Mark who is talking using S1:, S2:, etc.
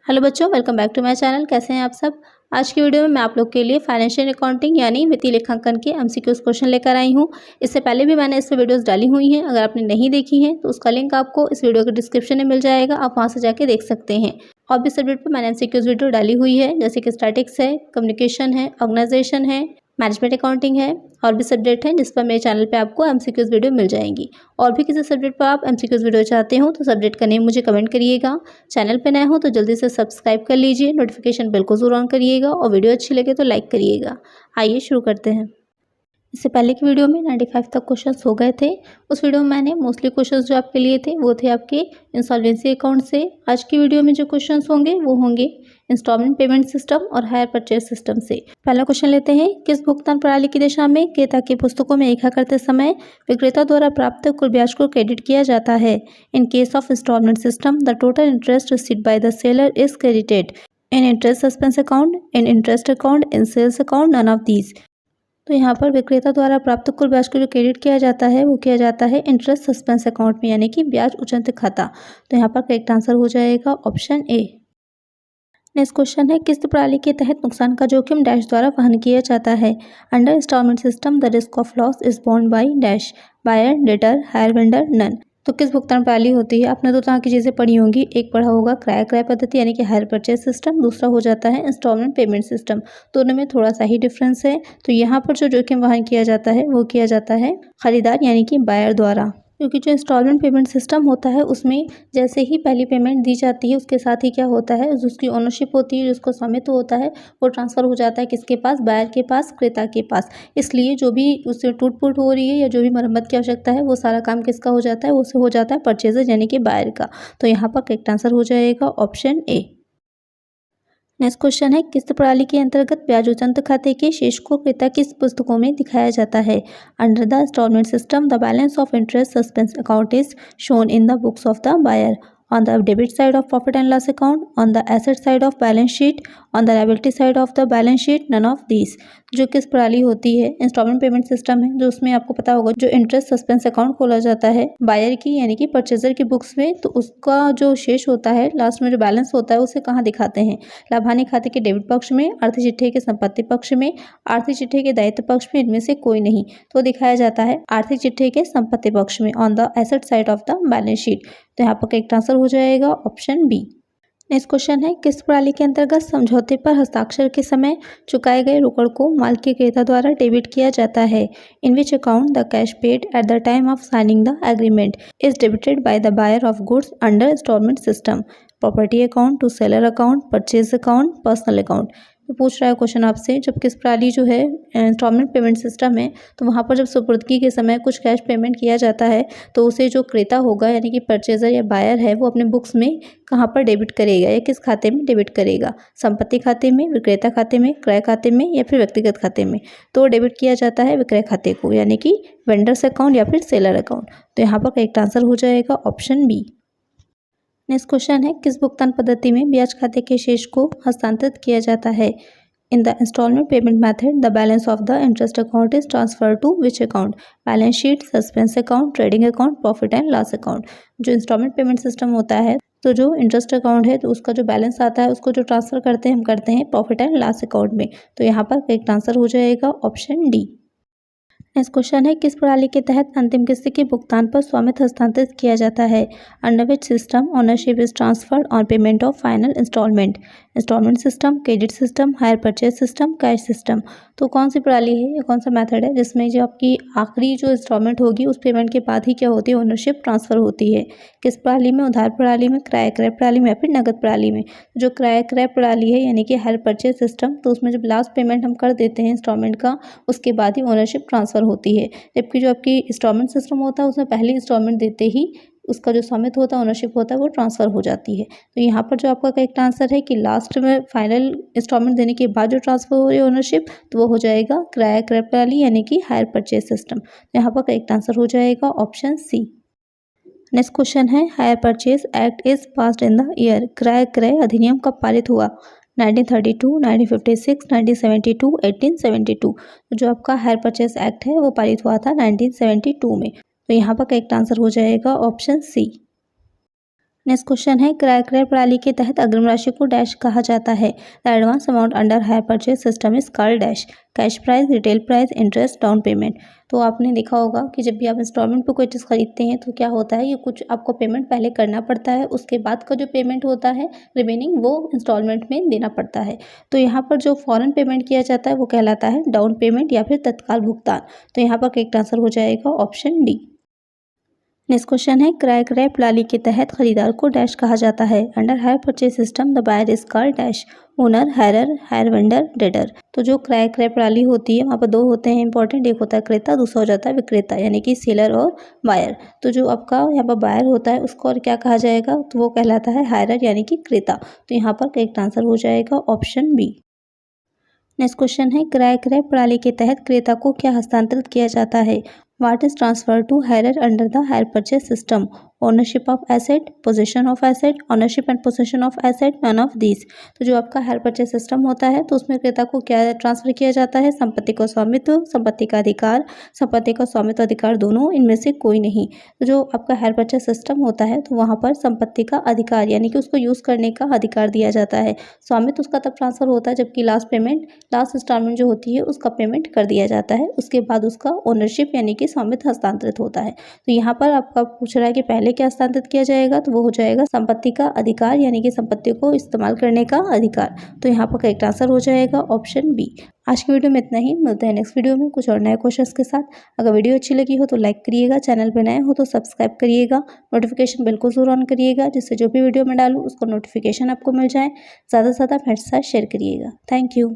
S1: Hello बच्चों, welcome back to my channel. कैसे हैं आप सब। आज की वीडियो में मैं आप लोग के लिए फाइनेंशियल अकाउंटिंग यानी वित्तीय लेखांकन के एमसीक्यूज क्वेश्चन लेकर आई हूं। इससे पहले भी मैंने इस पर वीडियोस डाली हुई हैं। अगर आपने नहीं देखी हैं तो उसका लिंक आपको इस वीडियो के डिस्क्रिप्शन में मिल जाएगा, आप वहां से जाके देख सकते हैं। और भी सब्जेक्ट पर मैंने एमसीक्यूज वीडियो डाली हुई है, जैसे कि स्टैटिक्स है, कम्युनिकेशन है, ऑर्गेनाइजेशन है, मैनेजमेंट अकाउंटिंग है और भी सब्जेक्ट हैं जिस पर मेरे चैनल पे आपको एमसीक्यूज वीडियो मिल जाएंगी। और भी किसी सब्जेक्ट पर आप एमसीक्यूज वीडियो चाहते हो तो सब्जेक्ट का नेम मुझे कमेंट करिएगा। चैनल पे नए हो तो जल्दी से सब्सक्राइब कर लीजिए, नोटिफिकेशन बेल को जरूर ऑन करिएगा और वीडियो अच्छी लगे तो लाइक करिएगा। आइए शुरू करते हैं। इससे पहले की वीडियो में 95 तक क्वेश्चंस हो गए थे। उस वीडियो में मैंने मोस्टली क्वेश्चंस जो आपके लिए थे वो थे आपके इंसॉल्वेंसी अकाउंट से। आज की वीडियो में जो क्वेश्चंस होंगे वो होंगे इंस्टॉलमेंट पेमेंट सिस्टम और हायर परचेज सिस्टम से। पहला क्वेश्चन लेते हैं, किस भुगतान प्रणाली की दिशा में क्रेता की पुस्तकों में लेखा करते समय विक्रेता द्वारा प्राप्त कुल ब्याज को क्रेडिट किया जाता है। In case of installment system the total interest received by the seller is credited in interest suspense account, in interest account, in sales account, none of these. तो यहाँ पर विक्रेता द्वारा प्राप्त कुल ब्याज को जो क्रेडिट किया जाता है वो किया जाता है इंटरेस्ट सस्पेंस अकाउंट में, यानी कि ब्याज उचंत खाता। तो यहाँ पर करेक्ट आंसर हो जाएगा ऑप्शन ए। नेक्स्ट क्वेश्चन है, किस्त प्रणाली के तहत नुकसान का जोखिम डैश द्वारा वहन किया जाता है। Under instalment system the risk of loss is borne by dash, buyer, debtor, hire vendor, none. तो किस भुगतान प्रणाली होती है। आपने दो तरह की चीज़ें पढ़ी होंगी, एक पढ़ा होगा क्रय पद्धति यानी कि हायर परचेज सिस्टम, दूसरा हो जाता है इंस्टॉलमेंट पेमेंट सिस्टम। दोनों में थोड़ा सा ही डिफरेंस है। तो यहाँ पर जो जोखिम वहन किया जाता है वो किया जाता है खरीदार यानी कि बायर द्वारा, क्योंकि जो इंस्टॉलमेंट पेमेंट सिस्टम होता है उसमें जैसे ही पहली पेमेंट दी जाती है उसके साथ ही क्या होता है, जिसकी ओनरशिप होती है, जिसको स्वामित्व होता है, वो ट्रांसफ़र हो जाता है किसके पास, बायर के पास, क्रेता के पास। इसलिए जो भी उससे टूट फूट हो रही है या जो भी मरम्मत की आवश्यकता है वो सारा काम किसका हो जाता है, वो हो जाता है परचेजर यानी कि बायर का। तो यहाँ पर करेक्ट आंसर हो जाएगा ऑप्शन ए। नेक्स्ट क्वेश्चन है, किस्त प्रणाली के अंतर्गत ब्याज उचंत खाते के शेष को क्रेता किस पुस्तकों में दिखाया जाता है। Under the installment system the balance of interest suspense account is shown in the books of the buyer, on the debit side of profit and loss account, on the asset side of balance sheet, on the liability side of the balance sheet, none of these। जो किस प्रणाली होती है, instalment payment system है, जो उसमें आपको पता होगा जो इंटरेस्ट सस्पेंस अकाउंट खोला जाता है बायर की यानी कि परचेजर की बुक्स में, तो उसका जो शेष होता है लास्ट में जो बैलेंस होता है उसे कहाँ दिखाते हैं, लाभानी खाते के डेबिट पक्ष में, आर्थिक चिट्ठे के संपत्ति पक्ष में, आर्थिक चिट्ठे के दायित्व पक्ष में, इनमें से कोई नहीं। तो दिखाया जाता है आर्थिक चिट्ठे के संपत्ति पक्ष में, on the asset side of the balance sheet. तो यहाँ पर करेक्ट आंसर हो जाएगा ऑप्शन बी। नेक्स्ट क्वेश्चन है, किस प्रणाली के अंतर्गत समझौते पर हस्ताक्षर के समय चुकाए गए रोकड़ को माल के क्रेता द्वारा डेबिट किया जाता है। In which account the cash paid at the time of signing the agreement is debited by the buyer of goods under instalment system, property account, to seller account, purchase account, personal account. तो पूछ रहा है question आपसे, जब किस प्रणाली जो है इंस्टॉलमेंट पेमेंट सिस्टम है तो वहाँ पर जब सुपुर्दगी के समय कुछ कैश पेमेंट किया जाता है तो उसे जो क्रेता होगा यानी कि परचेजर या बायर है वो अपने बुक्स में कहाँ पर डेबिट करेगा या किस खाते में डेबिट करेगा, संपत्ति खाते में, विक्रेता खाते में, क्रय खाते में या फिर व्यक्तिगत खाते में। तो डेबिट किया जाता है विक्रय खाते को यानी कि वेंडर्स अकाउंट या फिर सेलर अकाउंट। तो यहाँ पर करेक्ट आंसर हो जाएगा ऑप्शन बी। नेक्स्ट क्वेश्चन है, किस भुगतान पद्धति में ब्याज खाते के शेष को हस्तांतरित किया जाता है। In the installment payment method the balance of the interest account is transfer to which account, balance sheet, suspense account, trading account, profit and loss account. जो इंस्टॉलमेंट पेमेंट सिस्टम होता है तो जो इंटरेस्ट अकाउंट है तो उसका जो balance आता है उसको जो ट्रांसफर करते हैं हम करते हैं प्रॉफिट एंड लॉस अकाउंट में। तो यहाँ पर करेक्ट आंसर हो जाएगा ऑप्शन डी। नेक्स्ट क्वेश्चन है, किस प्रणाली के तहत अंतिम किस्त के भुगतान पर स्वामित्व हस्तांतरित किया जाता है। Under which system ownership is transferred on payment of final installment, installment system, credit system, hire purchase system, cash system. तो कौन सी प्रणाली है या कौन सा मेथड है जिसमें जो आपकी आखिरी जो इंस्टॉलमेंट होगी उस पेमेंट के बाद ही क्या होती है, ओनरशिप ट्रांसफर होती है। किस प्रणाली में, उधार प्रणाली में, क्रय प्रणाली में या फिर नगद प्रणाली में। जो क्रय प्रणाली है यानी कि हायर परचेज सिस्टम, तो उसमें जब लास्ट पेमेंट हम कर देते हैं इंस्टॉलमेंट का उसके बाद ही ओनरशिप ट्रांसफर होती है। जबकि जो आपकी इंस्टॉलमेंट सिस्टम होता है उसमें पहली इंस्टॉलमेंट देते ही उसका जो स्वामित्व होता है, ओनरशिप होता है, वो ट्रांसफ़र हो जाती है। तो यहाँ पर जो आपका करेक्ट आंसर है कि लास्ट में फाइनल इंस्टॉलमेंट देने के बाद जो ट्रांसफ़र हो रही है ओनरशिप तो वो हो जाएगा क्रय प्रणाली यानी कि हायर परचेज सिस्टम। यहाँ पर करेक्ट आंसर हो जाएगा ऑप्शन सी। नेक्स्ट क्वेश्चन है, hire purchase act is passed in the year, क्रय अधिनियम कब पारित हुआ। 1932, 1956, 1972, 1872। जो आपका हायर परचेज एक्ट है वो पारित हुआ था 1972 में। तो यहाँ पर करेक्ट आंसर हो जाएगा ऑप्शन सी। नेक्स्ट क्वेश्चन है, क्रय प्रणाली के तहत अग्रिम राशि को डैश कहा जाता है। The advance amount under hire purchase system is called dash. Cash price, retail price, interest, down payment. तो आपने देखा होगा कि जब भी आप इंस्टॉलमेंट पे कोई चीज़ खरीदते हैं तो क्या होता है, ये कुछ आपको पेमेंट पहले करना पड़ता है, उसके बाद का जो पेमेंट होता है रिमेनिंग वो इंस्टॉलमेंट में देना पड़ता है। तो यहाँ पर जो फ़ौरन पेमेंट किया जाता है वो कहलाता है डाउन पेमेंट या फिर तत्काल भुगतान। तो यहाँ पर करेक्ट आंसर हो जाएगा ऑप्शन डी। नेक्स्ट क्वेश्चन है, क्रय प्रणाली के तहत खरीदार को डैश कहा जाता है। Under hire purchase system the buyer is called dash. Owner, hire vendor, डेडर। तो जो क्रय प्रणाली होती है वहाँ पर दो होते हैं इंपॉर्टेंट, एक होता है क्रेता, दूसरा हो जाता है विक्रेता, यानी कि सेलर और बायर। तो जो आपका यहाँ पर बायर होता है उसको और क्या कहा जाएगा, तो वो कहलाता है हायरर यानी कि क्रेता। तो यहाँ पर करेक्ट आंसर हो जाएगा ऑप्शन बी। नेक्स्ट क्वेश्चन है, क्रय प्रणाली के तहत क्रेता को क्या हस्तांतरित किया जाता है। What is transfer to hirer under the hire purchase system. Ownership of asset, position of asset, ownership and position of asset, none of these. तो जो आपका हायर परचेज सिस्टम होता है तो उसमें क्रेता को क्या ट्रांसफर किया जाता है, संपत्ति का स्वामित्व, संपत्ति का अधिकार, संपत्ति का स्वामित्व अधिकार दोनों, इनमें से कोई नहीं। तो जो आपका हायर परचेज सिस्टम होता है तो वहाँ पर संपत्ति का अधिकार यानी कि उसको यूज़ करने का अधिकार दिया जाता है। स्वामित्व उसका तब ट्रांसफर होता है जबकि लास्ट इंस्टॉलमेंट जो होती है उसका पेमेंट कर दिया जाता है, उसके बाद उसका ओनरशिप यानी कि स्वामित्व हस्तांतरित होता है। तो यहाँ पर आपका पूछ रहा है कि पहले क्या हस्तांतरित किया जाएगा, तो वो हो जाएगा संपत्ति का अधिकार यानी कि संपत्ति को इस्तेमाल करने का अधिकार। तो यहाँ पर करेक्ट आंसर हो जाएगा ऑप्शन बी। आज की वीडियो में इतना ही, मिलते हैं नेक्स्ट वीडियो में कुछ और नए क्वेश्चंस के साथ। अगर वीडियो अच्छी लगी हो तो लाइक करिएगा, चैनल पर नए हो तो सब्सक्राइब करिएगा, नोटिफिकेशन बिल्कुल जरूर ऑन करिएगा जिससे जो भी वीडियो मैं डालूँ उसको नोटिफिकेशन आपको मिल जाए। ज़्यादा से ज़्यादा फ्रेंड्स के साथ शेयर करिएगा। Thank you.